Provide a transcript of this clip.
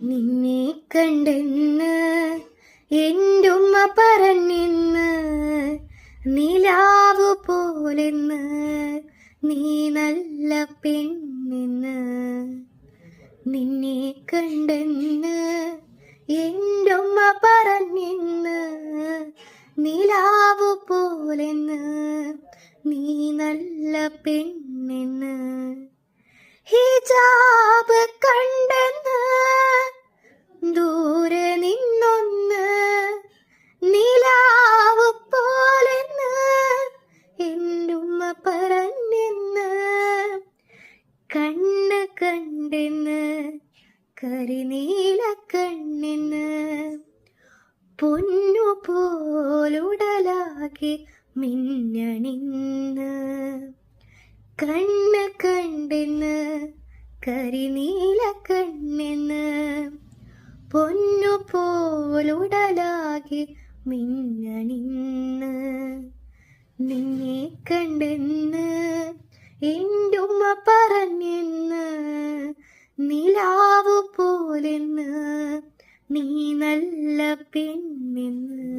നിന്നെ കണ്ടെന്ന് എന്റുമ്മ പറഞ്ഞെന്ന്, നിലാവു പോലെന്ന് നീ നല്ല പെണ്ണെന്ന്. നിന്നെ കണ്ടെന്ന് എന്റുമ്മ പറഞ്ഞെന്ന്, നിലാവു പോലെന്ന് നീ നല്ല പെണ്ണെന്ന്. ഹിജാബ് കണ്ടെന്ന് ദൂരെ നിന്നൊന്ന്, നിലാവ് പോലെന്ന് എന്റുമ്മ പറഞ്ഞെന്ന്. കണ്ണ് കണ്ടെന്ന് കരിനീല കണ്ണെന്ന്, പൊന്നു പോലുടലാകെ മിന്നണിന്ന്. കണ്ണ് കണ്ടെന്ന് കരിനീല കണ്ണെന്ന്, പൊന്നു പോലുടലാകെ മിന്നണിന്ന്. നിന്നെ കണ്ടെന്ന് എന്റുമ്മ പറഞ്ഞെന്ന്, നിലാവു പോലെന്ന് നീ നല്ല പെണ്ണെന്ന്.